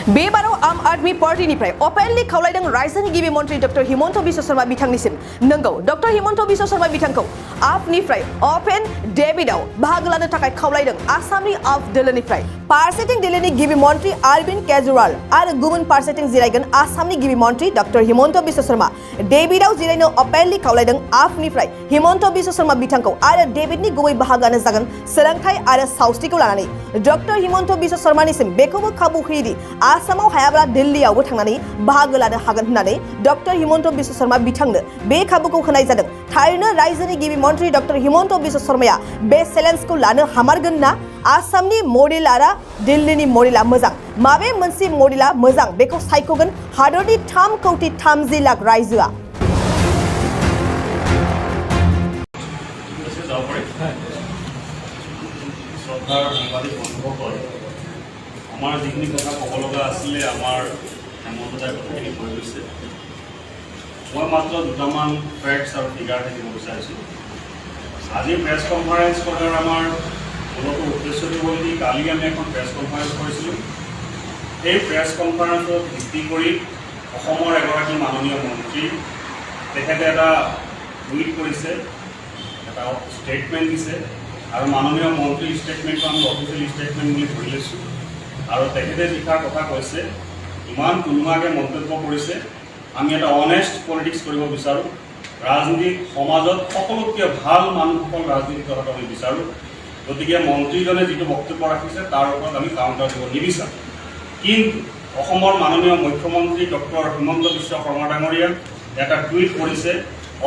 बेबाराव आम आदमी पार्टीनिफ्राय अपेनलि खावलायदों रायजोनि गिबि मन्त्रि डक्टर हिमन्त बिश्व शर्मा बिथांनिसिम नंगौ डक्टर हिमन्त बिश्व शर्मा बिथांखौ आपनिफ्राय अपेन डेभिडआव बाहागो लानो थाखाय खावलायदों आसामनि आप दोलोनिफ्राय फारसेथिं दिल्लीनि गिबि मन्त्रि अरविन्द केजरीवाल आरो गुबुन फारसेथिं जिरायगोन आसामनि गिबि मन्त्रि डक्टर हिमन्त बिश्व शर्मा डेभिडआव जिरायनो अपेनलि खावलायदों आपनिफ्राय हिमन्त बिश्व शर्मा बिथांखौ आरो डेभिडनि गुबै बाहागोआनो जागोन सोलोंथाय आरो सावस्रिखौ लानानै डक्टर हिमन्त बिश्व शर्मानिसिम बेखौबो खाबु होयोदि आसामाव हायाब्ला दिल्लीयावबो थांनानै बाहागो लानो हागोन होननानै डक्टर हिमन्त बिश्व शर्मा बिथांनो बे खाबुखौ होनाय जादों थारैनो रायजोनि गिबि मन्त्रि डक्टर हिमन्त बिश्व शर्माया बे चेलेन्जखौ लानो हामारगोन ना आसामनि मडेल आरो दिल्लीनि मडेला मोजां माबे मोनसे मडेला मोजां बेखौ सायख'गोन हादरनि 3,30,00,000 रायजोआ আমাৰ যিখিনি কথা ক'ব লগা আছিলে আমাৰ হেমন্তদাই কথাখিনি কৈ গৈছে মই মাত্ৰ দুটামান ফেক্টছ আৰু ফিগাৰ থাকিব বিচাৰিছোঁ আজি প্ৰেছ কনফাৰেন্স কৰাৰ আমাৰ মূলত উদ্দেশ্যটো হ'ল কি কালি আমি এখন প্ৰেছ কনফাৰেন্স কৰিছিলোঁ এই প্ৰেছ কনফাৰেন্সত ভিত্তি কৰি অসমৰ এগৰাকী মাননীয় মন্ত্ৰী তেখেতে এটা টুইট কৰিছে এটা ষ্টেটমেণ্ট দিছে আৰু মাননীয় মন্ত্ৰীৰ ষ্টেটমেণ্টটো আমি অফিচিয়েল ষ্টেটমেণ্ট বুলি ধৰি লৈছোঁ আৰু তেখেতে লিখাৰ কথা কৈছে ইমান তুলুঙাকৈ মন্তব্য কৰিছে আমি এটা অনেষ্ট পলিটিক্স কৰিব বিচাৰোঁ ৰাজনীতিক সমাজত সকলোতকৈ ভাল মানুহসকল ৰাজনীতি কৰাটো আমি বিচাৰোঁ গতিকে মন্ত্ৰীজনে যিটো বক্তব্য ৰাখিছে তাৰ ওপৰত আমি কাউণ্টাৰ দিব নিবিচাৰোঁ কিন্তু অসমৰ মাননীয় মুখ্যমন্ত্ৰী ডক্টৰ হিমন্ত বিশ্ব শৰ্মা ডাঙৰীয়া এটা টুইট কৰিছে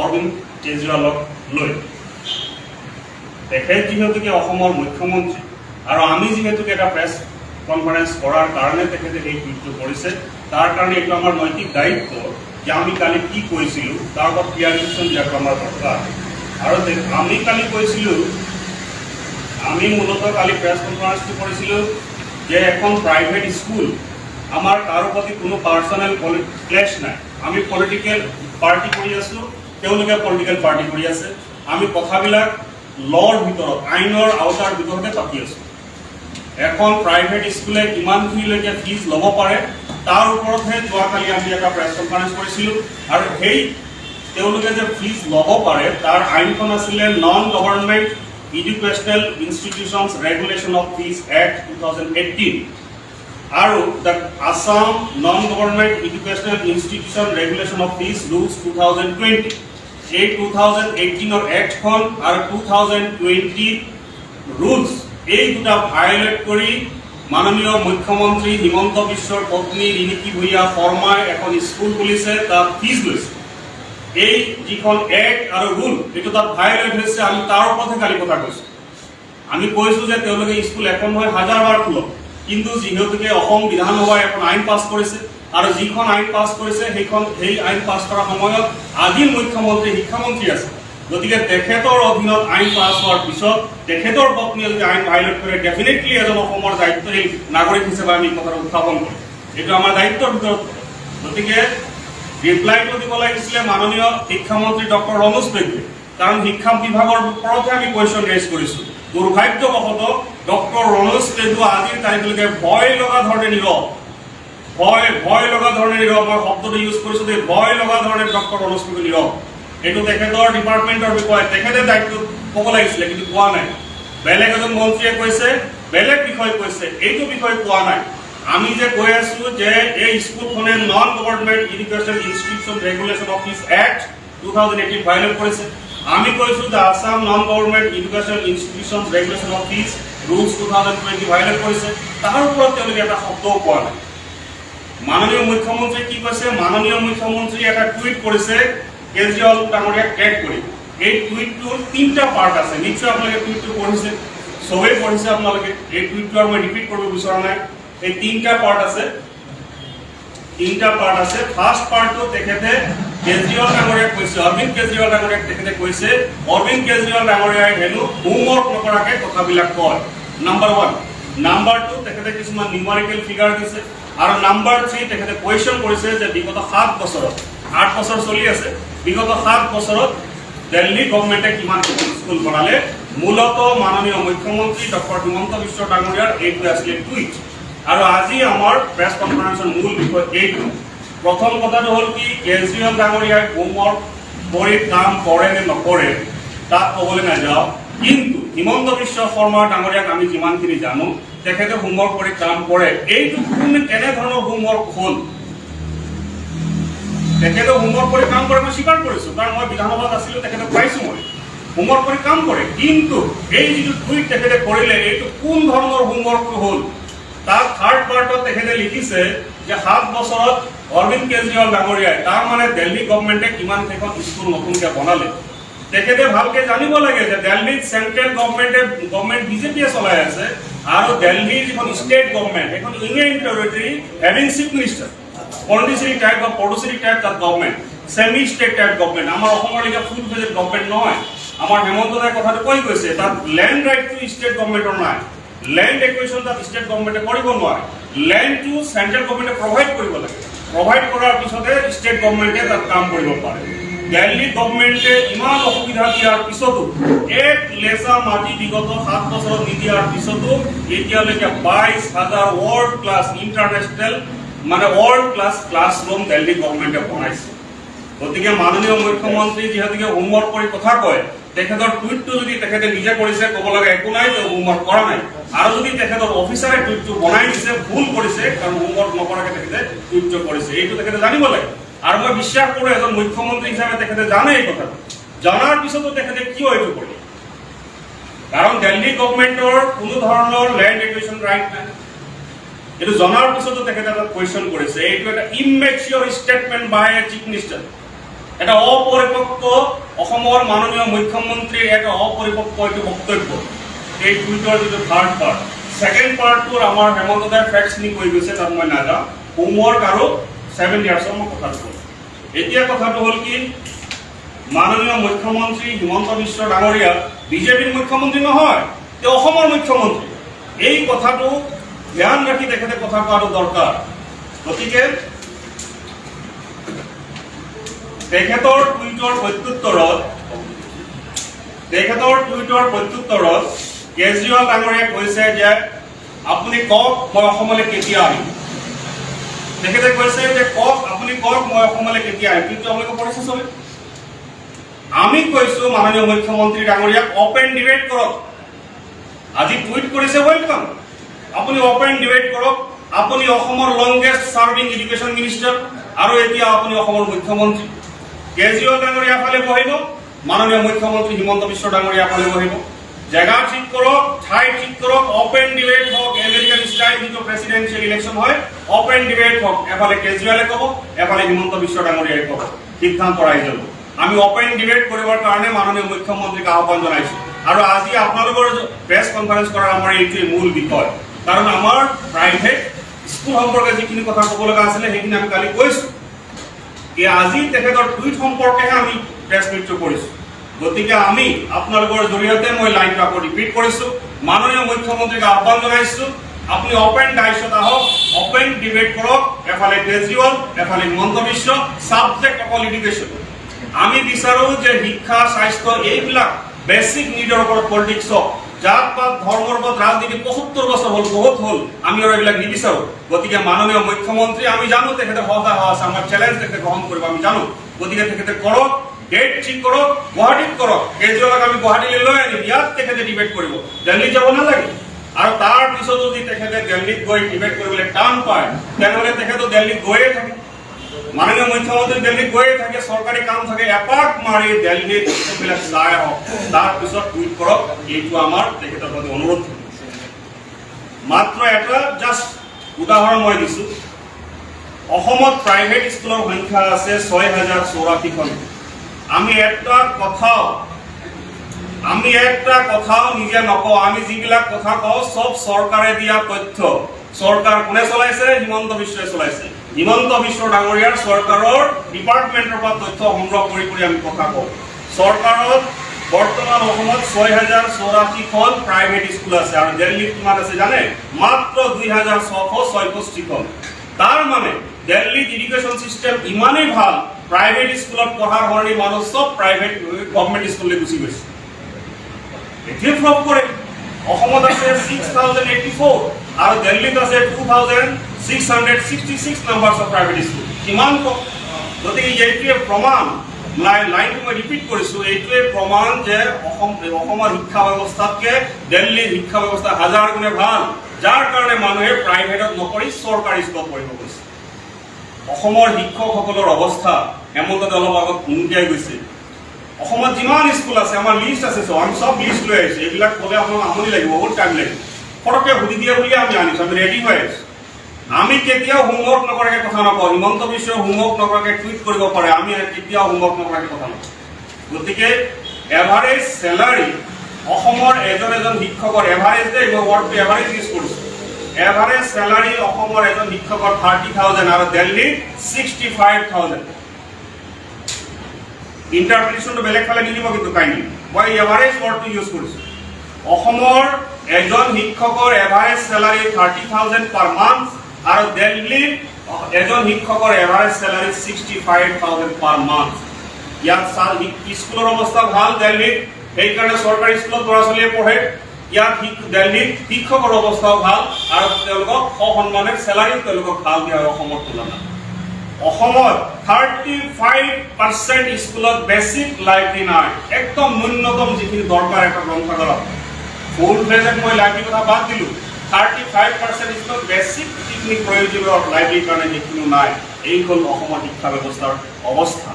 অৰবিন্দ কেজৰিৱালক লৈ তেখেত যিহেতুকে অসমৰ মুখ্যমন্ত্ৰী আৰু আমি যিহেতুকে এটা প্ৰেছ কনফাৰেন্স কৰাৰ কাৰণে তেখেতে এই টুইটটো কৰিছে তাৰ কাৰণে এইটো আমাৰ নৈতিক দায়িত্ব যে আমি কালি কি কৈছিলোঁ তাৰ ওপৰত ক্লিয়াৰিফিকেশ্যন দিয়াটো আমাৰ দৰকাৰ আৰু আমি কালি কৈছিলোঁ আমি মূলত কালি প্ৰেছ কনফাৰেন্সটো কৰিছিলোঁ যে এখন প্ৰাইভেট স্কুল আমাৰ কাৰো প্ৰতি কোনো পাৰ্চনেল ক্লেছ নাই আমি পলিটিকেল পাৰ্টি কৰি আছোঁ তেওঁলোকে পলিটিকেল পাৰ্টি কৰি আছে আমি কথাবিলাক লৰ ভিতৰত আইনৰ আওতাৰ ভিতৰতে পাতি আছোঁ এখন প্ৰাইভেট স্কুলে কিমানখিনিলৈকে ফিজ ল'ব পাৰে তাৰ ওপৰতহে যোৱাকালি আমি এটা প্ৰেছ কনফাৰেন্স কৰিছিলোঁ আৰু সেই তেওঁলোকে যে ফিজ ল'ব পাৰে তাৰ আইনখন আছিলে non government educational institutions regulation of fees act 2018 আৰু the Assam non government educational institution regulation of fees rules 2020 এই 2018 এক্টখন আৰু 2020 ৰুলছ এই দুটা ভায়োলেট কৰি মাননীয় মুখ্যমন্ত্ৰী হিমন্ত বিশ্বৰ পত্নী ৰিণিকী ভূঞা শৰ্মাই এখন স্কুল খুলিছে তাত ফিজ লৈছে এই যিখন এক্ট আৰু ৰুল এইটো তাত ভায়োলেট হৈছে আমি তাৰ ওপৰতহে কালি কথা কৈছোঁ আমি কৈছোঁ যে তেওঁলোকে স্কুল এখন নহয় হাজাৰবাৰ খোলক কিন্তু যিহেতুকে অসম বিধানসভাই এখন আইন পাছ কৰিছে আৰু যিখন আইন পাছ কৰিছে সেই আইন পাছ কৰাৰ সময়ত আদিম মুখ্যমন্ত্ৰী শিক্ষামন্ত্ৰী আছে গতিকে তেখেতৰ অধীনত আইন পাছ হোৱাৰ পিছত তেখেতৰ পত্নীয়ে যদি আইন ভায়োলেট কৰে ডেফিনেটলি এজন অসমৰ দায়িত্বশীল নাগৰিক হিচাপে আমি কথাটো উত্থাপন কৰিম এইটো আমাৰ দায়িত্বৰ ভিতৰত গতিকে ৰিপ্লাইটো দিব লাগিছিলে মাননীয় শিক্ষামন্ত্ৰী ডক্টৰ ৰমেশ বেগবে কাৰণ শিক্ষা বিভাগৰ ওপৰতহে আমি কুৱেশ্যন ৰেজ কৰিছোঁ দুৰ্ভাগ্যবশতঃ ডক্টৰ ৰমেশ বেগবে আজিৰ তাৰিখলৈকে ভয় লগা ধৰণে নীৰৱ ভয় লগা ধৰণে নীৰৱ মই শব্দটো ইউজ কৰিছোঁ যে ভয় লগা ধৰণে ডক্টৰ ৰমেশ বেগবে নীৰৱ এইটো তেখেতৰ ডিপাৰ্টমেণ্টৰ বিষয়ে তেখেতে দায়িত্ব ক'ব লাগিছিলে কিন্তু কোৱা নাই বেলেগ এজন মন্ত্ৰীয়ে কৈছে বেলেগ বিষয় কৈছে এইটো বিষয় কোৱা নাই আমি যে কৈ আছোঁ যে এই স্কুলখনে non government educational institution regulation of fees act 2018 violate কৰিছে আমি কৈছোঁ যে Assam non government educational institution regulation of fees rules 2020 violate কৰিছে তাৰ ওপৰত তেওঁলোকে এটা শব্দও কোৱা নাই মাননীয় মুখ্যমন্ত্ৰীয়ে কি কৈছে মাননীয় মুখ্যমন্ত্ৰীয়ে এটা টুইট কৰিছে কেজৰিৱাল ডাঙৰীয়াক ট্ৰেক কৰি এই টুইটটোৰ 3টা পাৰ্ট আছে নিশ্চয় আপোনালোকে টুইটটো পঢ়িছে চবেই পঢ়িছে আপোনালোকে এই টুইটটো আৰু মই ৰিপিট কৰিব বিচৰা নাই এই 3টা পাৰ্ট আছে ফাৰ্ষ্ট পাৰ্টটো তেখেতে কেজৰিৱাল ডাঙৰীয়াক কৈছে অৰবিন্দ কেজৰিৱাল ডাঙৰীয়াক তেখেতে কৈছে অৰবিন্দ কেজৰিৱাল ডাঙৰীয়াই হেনো হোমৱৰ্ক নকৰাকৈ কথাবিলাক কয় নাম্বাৰ 1 নাম্বাৰ 2 তেখেতে কিছুমান নিউমাৰিকেল ফিগাৰ দিছে আৰু নাম্বাৰ 3 তেখেতে কুৱেশ্যন কৰিছে যে বিগত 7 বছৰত 8 বছৰ চলি আছে বিগত 7 বছৰত দিল্লী গভৰ্ণমেণ্টে কিমান স্কুল বনালে মূলত মাননীয় মুখ্যমন্ত্ৰী ডক্টৰ হিমন্ত বিশ্ব ডাঙৰীয়াৰ এইটো আছিলে টুইট আৰু আজি আমাৰ প্ৰেছ কনফাৰেন্সৰ মূল বিষয় এইটো প্ৰথম কথাটো হ'ল কি কেজৰিৱাল ডাঙৰীয়াই হোমৱৰ্ক কৰি কাম কৰে নে নকৰে তাক ক'বলৈ নাযাওঁ কিন্তু হিমন্ত বিশ্ব শৰ্মা ডাঙৰীয়াক আমি যিমানখিনি জানো তেখেতে হোমৱৰ্ক কৰি কাম কৰে এইটো কেনেধৰণৰ হোমৱৰ্ক হ'ল তেখেতে হোমৱৰ্ক কৰি কাম কৰে মই স্বীকাৰ কৰিছোঁ কাৰণ মই বিধানসভাত আছিলোঁ তেখেতক পাইছোঁ মই হোমৱৰ্ক কৰি কাম কৰে কিন্তু এই যিটো টুইট তেখেতে কৰিলে এইটো কোন ধৰণৰ হোমৱৰ্কটো হ'ল তাৰ থাৰ্ড পাৰ্টত তেখেতে লিখিছে যে 7 বছৰত অৰবিন্দ কেজৰিৱাল ডাঙৰীয়াই তাৰ মানে দিল্লী গভৰ্ণমেণ্টে কিমান কেইখন স্কুল নতুনকৈ বনালে তেখেতে ভালকে জানিব লাগে যে দিল্লীত সেন্ট্ৰেল গভৰ্ণমেণ্ট বিজেপিয়ে চলাই আছে আৰু দিল্লীৰ যিখন ষ্টেট গভৰ্ণমেণ্ট এখন union territory having chief minister Pondicherry type বা পডুচেৰী টাইপ তাত government semi state type government আমাৰ অসমৰ লেখীয়া ফুল ফেজেড গভৰ্ণমেণ্ট নহয় আমাৰ হেমন্ত দাই কথাটো কৈ গৈছে তাত লেণ্ড ৰাইটটো ষ্টেট গভৰ্ণমেণ্টৰ নাই ল্যান্ড একুইজিশন তাত স্টেট গভৰ্ণমেণ্টে কৰিব নোৱাৰে ল্যান্ডটো চেন্ট্ৰেল গভৰ্ণমেণ্টে প্ৰভাইড কৰিব লাগে প্ৰভাইড কৰাৰ পিছতে ষ্টেট গভৰ্ণমেণ্টে তাত কাম কৰিব পাৰে দিল্লী গভৰ্ণমেণ্টে ইমান অসুবিধা দিয়াৰ পিছতো এক লেচা মাটি বিগত 7 বছৰত নিদিয়াৰ পিছতো এতিয়ালৈকে 22,000 ৱৰ্ল্ড ক্লাছ ইণ্টাৰনেশ্যনেল মানে ৱৰ্ল্ড ক্লাছ ক্লাছৰুম দিল্লী গভৰ্ণমেণ্টে বনাইছে গতিকে মাননীয় মুখ্যমন্ত্ৰী যিহেতুকে হোমৱৰ্ক কৰি কথা কয় তেখেতৰ টুইটটো যদি তেখেতে নিজে কৰিছে ক'ব লাগে একো নাই তেওঁ হোমৱৰ্ক কৰা নাই আৰু যদি তেখেতৰ অফিচাৰে টুইটটো বনাই দিছে ভুল কৰিছে কাৰণ হোমৱৰ্ক নকৰাকে তেখেতে টুইটটো কৰিছে এইটো তেখেতে জানিব লাগে আৰু মই বিশ্বাস কৰোঁ এজন মুখ্যমন্ত্ৰী হিচাপে তেখেতে জানে এই কথাটো জনাৰ পিছতো তেখেতে কিয় এইটো কৰিলে কাৰণ দিল্লী গভৰ্ণমেণ্টৰ কোনো ধৰণৰ লেণ্ড একুইজিশন ৰাইট নাই এইটো জনাৰ পিছতো তেখেতে এটা কুৱেশ্যন কৰিছে এইটো এটা immature statement by a chief minister এটা অপৰিপক্ক অসমৰ মাননীয় মুখ্যমন্ত্ৰীৰ এটা অপৰিপক্ক এইটো বক্তব্য এই টুইটৰ যিটো থাৰ্ড পাৰ্ট ছেকেণ্ড পাৰ্টটোৰ আমাৰ হেমন্ত দাই ফেক্টছখিনি কৈ গৈছে তাত মই নাযাওঁ হোমৱৰ্ক আৰু 7 ইয়াৰ্ছৰ মই কথাটো ক'লোঁ এতিয়া কথাটো হ'ল কি মাননীয় মুখ্যমন্ত্ৰী হিমন্ত বিশ্ব ডাঙৰীয়া বিজেপিৰ মুখ্যমন্ত্ৰী নহয় তেওঁ অসমৰ মুখ্যমন্ত্ৰী এই কথাটো ধ্যান ৰাখি তেখেতে কথা কোৱাটো দৰকাৰ গতিকে তেখেতৰ টুইটৰ প্ৰত্যুত্তৰত কেজৰিৱাল ডাঙৰীয়াই কৈছে যে আপুনি কওক মই অসমলৈ কেতিয়া আহিম তেখেতে কৈছে যে আপুনি কওক মই অসমলৈ কেতিয়া আহিম কিন্তু আপোনালোকে পঢ়িছে চবে আমি কৈছো মাননীয় মুখ্যমন্ত্ৰী ডাঙৰীয়াক অপেন ডিবেট কৰক আজি টুইট কৰিছে ওয়েলকাম আপুনি অপেন ডিবেট কৰক আপুনি অসমৰ লংগেষ্ট সাৰ্ভিং এডুকেশ্যন মিনিষ্টাৰ আৰু এতিয়া আপুনি অসমৰ মুখ্যমন্ত্ৰী কেজৰিৱাল ডাঙৰীয়া ফালে বহিব মাননীয় মুখ্যমন্ত্ৰী হিমন্ত বিশ্ব ডাঙৰীয়া ফালে বহিব জায়গা ঠিক কৰক ঠাই ঠিক কৰক অপেন ডিবেট হওক আমেৰিকান ষ্টাইল যিটো প্ৰেচিডেন্সিয়েল ইলেকশ্যন হয় অপেন ডিবেট হওক এফালে কেজৰিৱালে ক'ব এফালে হিমন্ত বিশ্ব ডাঙৰীয়াই ক'ব সিদ্ধান্ত ৰাইজ ল'ব আমি অপেন ডিবেট কৰিবৰ কাৰণে মাননীয় মুখ্যমন্ত্ৰীক আহ্বান জনাইছোঁ আৰু আজি আপোনালোকৰ প্ৰেছ কনফাৰেন্স কৰাৰ আমাৰ এইটোৱে মূল বিষয় কাৰণ আমাৰ প্ৰাইভেট স্কুল সম্পৰ্কে যিখিনি কথা ক'ব লগা আছিলে সেইখিনি আমি কালি কৈছোঁ আজি তেখেতৰ টুইট সম্পৰ্কেহে আমি প্ৰেছ মিটটো কৰিছোঁ গতিকে আমি আপোনালোকৰ জৰিয়তে মই লাইনটো আকৌ ৰিপিট কৰিছোঁ মাননীয় মুখ্যমন্ত্ৰীক আহ্বান জনাইছোঁ আপুনি অপেন ডাইছত আহক অপেন ডিবেট কৰক এফালে কেজৰিৱাল এফালে হিমন্ত বিশ্ব ছাবজেক্ট অকল এডুকেশ্যন আমি বিচাৰোঁ যে শিক্ষা স্বাস্থ্য এইবিলাক বেছিক নিডৰ ওপৰত পলিটিক্স হওক জাত পাত ধৰ্মৰ ওপৰত ৰাজনীতি ৭৫ বছৰ হ'ল বহুত হ'ল আমি আৰু এইবিলাক নিবিচাৰোঁ গতিকে মাননীয় মুখ্যমন্ত্ৰী আমি জানো তেখেতে সহায় আছে আমাৰ চেলেঞ্জ তেখেতে গ্ৰহণ কৰিব আমি জানো গতিকে তেখেতে কৰক ডেট ঠিক কৰক গুৱাহাটীত কৰক কেজৰিৱালক আমি গুৱাহাটীলৈ লৈ আনিম ইয়াত তেখেতে ডিবেট কৰিব দিল্লী যাব নালাগে আৰু তাৰ পিছত যদি তেখেতে দিল্লীত গৈ ডিবেট কৰিবলৈ টান পায় তেনেহ'লে তেখেতে দিল্লীত গৈয়ে থাকে মাননীয় মুখ্যমন্ত্ৰী দিল্লীত গৈয়ে থাকে চৰকাৰী কাম থাকে এপাক মাৰি দিল্লীত এইবিলাক চাই আহক তাৰপিছত টুইট কৰক এইটো আমাৰ তেখেতৰ প্ৰতি অনুৰোধ মাত্ৰ এটা জাষ্ট উদাহৰণ মই দিছোঁ অসমত প্ৰাইভেট স্কুলৰ সংখ্যা আছে 6,084খন আমি একটা কথাও নিজে নকওঁ আমি যিবিলাক কথা কওঁ সব চৰকাৰে দিয়া তথ্য চৰকাৰ কোনে চলাইছে হিমন্ত বিশ্বই চলাইছে হিমন্ত বিশ্ব ডাঙৰীয়াৰ চৰকাৰৰ ডিপাৰ্টমেণ্টৰ পৰা তথ্য সংগ্ৰহ কৰি আমি কথা কওঁ চৰকাৰত বৰ্তমান অসমত 6,084খন প্ৰাইভেট স্কুল আছে আৰু দিল্লীত কিমান আছে জানে মাত্ৰ 2,666খন তাৰ মানে দিল্লীত এডুকেশ্যন চিষ্টেম ইমানেই ভাল প্ৰাইভেট স্কুলত পঢ়াৰ সলনি মানুহ চব প্ৰাইভেট গভৰ্ণমেণ্ট স্কুললৈ গুচি গৈছে এতিয়া ফ্লপ কৰে অসমত আছে 6,084 আৰু দিল্লীত আছে 2666 নাম্বাৰছ অফ প্ৰাইভেট স্কুল কিমান কম গতিকে এইটোৱে প্ৰমাণ লাইনটো মই ৰিপিট কৰিছোঁ এইটোৱে প্ৰমাণ যে অসমৰ শিক্ষা ব্যৱস্থাতকৈ দিল্লীৰ শিক্ষা ব্যৱস্থা হাজাৰ গুণে ভাল যাৰ কাৰণে মানুহে প্ৰাইভেটত নপঢ়ি চৰকাৰী স্কুলত পঢ়িব গৈছে অসমৰ শিক্ষকসকলৰ অৱস্থা হেমন্তত অলপ আগত উন্তিয়াই গৈছে অসমত যিমান স্কুল আছে আমাৰ লিষ্ট আছে আমি সব লিষ্ট লৈ আহিছোঁ এইবিলাক ক'লে আপোনাক আমনি লাগিব বহুত টাইম লাগিব ফটককৈ সুধি দিয়ে বুলি আমি আনিছোঁ আমি ৰেডি হৈ আহিছোঁ আমি কেতিয়াও হোমৱৰ্ক নকৰাকৈ কথা নকওঁ হিমন্ত বিশ্বই হোমৱৰ্ক নকৰাকৈ টুইট কৰিব পাৰে আমি কেতিয়াও হোমৱৰ্ক নকৰাকৈ কথা নকওঁ গতিকে এভাৰেজ চেলাৰী অসমৰ এজন শিক্ষকৰ এভাৰেজ মই ৱৰ্ডটো এভাৰেজ ইউজ কৰিছোঁ এভাৰেজ চেলাৰী অসমৰ এজন শিক্ষকৰ 30,000 আৰু দিল্লীত 65,000 ইণ্টাৰপ্ৰিটেশ্যনটো বেলেগ ফালে নিদিব কিন্তু কাইণ্ডলি মই এভাৰেজ ৱৰ্ডটো ইউজ কৰিছোঁ অসমৰ এজন শিক্ষকৰ এভাৰেজ চেলাৰী 30,000 পাৰ মান্থ আৰু দিল্লীৰ এজন শিক্ষকৰ এভাৰেজ চেলাৰী 65,000 পাৰ মান্থ ইয়াত স্কুলৰ অৱস্থা ভাল দিল্লীত সেইকাৰণে চৰকাৰী স্কুলত ল'ৰা ছোৱালীয়ে পঢ়ে ইয়াত দিল্লীত শিক্ষকৰ অৱস্থাও ভাল আৰু তেওঁলোকক সসন্মানেৰে চেলাৰীও তেওঁলোকক ভাল দিয়া হয় অসমৰ তুলনাত অসমত 35% স্কুলত বেছিক লাইব্ৰেৰী নাই একদম ন্যূনতম যিখিনি দৰকাৰ এটা গ্ৰন্থাগাৰত ফুল ফ্লেজত মই লাইব্ৰেৰীৰ কথা বাদ দিলোঁ 35% স্কুলত বেছিক যিখিনি প্ৰয়োজনীয় লাইব্ৰেৰীৰ কাৰণে যিখিনি নাই এই হ'ল অসমৰ শিক্ষা ব্যৱস্থাৰ অৱস্থা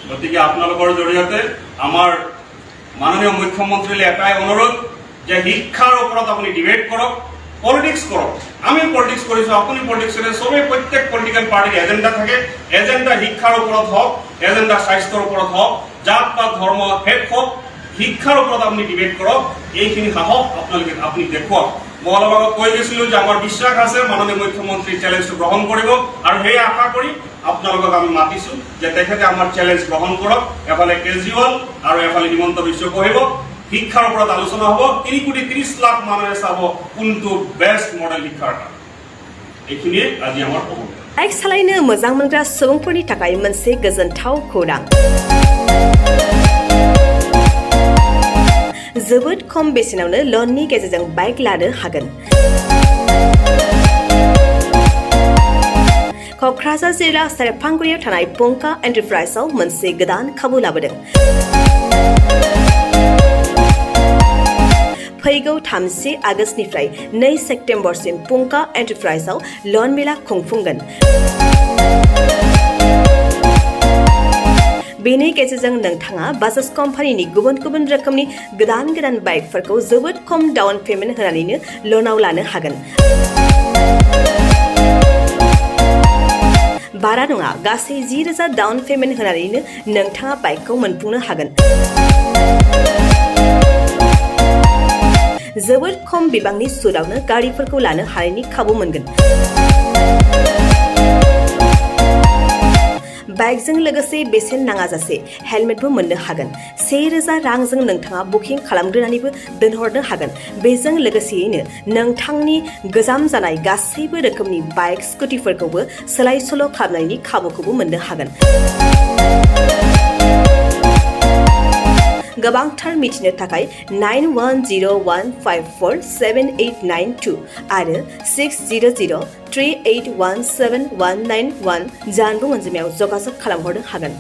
গতিকে আপোনালোকৰ জৰিয়তে আমাৰ মাননীয় মুখ্যমন্ত্ৰীলৈ এটাই অনুৰোধ যে শিক্ষাৰ ওপৰত আপুনি ডিবেট কৰক পলিটিক্স কৰক আমি পলিটিক্স কৰিছোঁ আপুনি পলিটিক্স কৰে চবেই প্ৰত্যেক পলিটিকেল পাৰ্টিৰ এজেণ্ডা থাকে এজেণ্ডা শিক্ষাৰ ওপৰত হওক এজেণ্ডা স্বাস্থ্যৰ ওপৰত হওক জাত পাত ধৰ্ম শেষ হওক শিক্ষাৰ ওপৰত আপুনি ডিবেট কৰক এইখিনি সাহস আপুনি দেখুৱাওক মই অলপ আগত কৈ গৈছিলোঁ যে আমাৰ বিশ্বাস আছে মাননীয় মুখ্যমন্ত্ৰী চেলেঞ্জটো গ্ৰহণ কৰিব আৰু সেই আশা কৰি আপোনালোকক আমি মাতিছোঁ যে তেখেতে আমাৰ চেলেঞ্জ গ্ৰহণ কৰক এফালে কেজৰিৱাল আৰু এফালে হিমন্ত বিশ্ব পঢ়িব শিক্ষাৰ ওপৰত আলোচনা হ'ব 3,30,00,000 মানুহে চাব কোনটো বেষ্ট মডেল শিক্ষাৰ এইখিনিয়ে আজি আমাৰ হ'ব बाइक सालायनो मोजां मोनग्रा सुबुंफोरनि थाखाय मोनसे गोजोनथाव खौरां जोबोद खम बेसेनावनो लननि गेजेरजों बाइक लानो हागोन क'क्राझार जिल्ला सेरफांगुरियाव थानाय पंका एन्टारप्राइजआव मोनसे गोदान खाबु लाबोदों फैगौ 30 आगस्तनिफ्राय 2 सेप्तेम्बरसिम पंका एन्टारप्राइजआव लन मेला खुंफुंगोन बेनि गेजेरजों नोंथाङा बाजाज कम्पानिनि गुबुन गुबुन रोखोमनि गोदान बाइकफोरखौ जोबोद खम डाउन पेमेन्ट होनानैनो लनाव लानो हागोन बारा नङा गासै 10,000 डाउन पेमेन्ट होनानैनो नोंथाङा बाइकखौ मोनफुंनो हागोन जोबोद खम बिबांनि सुदावनो गारिफोरखौ लानो हानायनि खाबु मोनगोन बाइकजों लोगोसे बेसेन नाङाजासे हेलमेटबो मोननो हागोन 1,000 रांजों नोंथाङा बुकिं खालामग्रोनानैबो दोनहरनो हागोन बेजों लोगोसेयैनो नोंथांनि गोजाम जानाय गासैबो रोखोमनि बाइक स्कुटिफोरखौबो सोलाय सोल' खालामनायनि खाबुखौबो मोननो हागोन गोबांथार मिथिनो थाखाय 9101547892 आरो 60038171191 जानबुं अनजिमायाव जगाजग खालामहरनो हागोन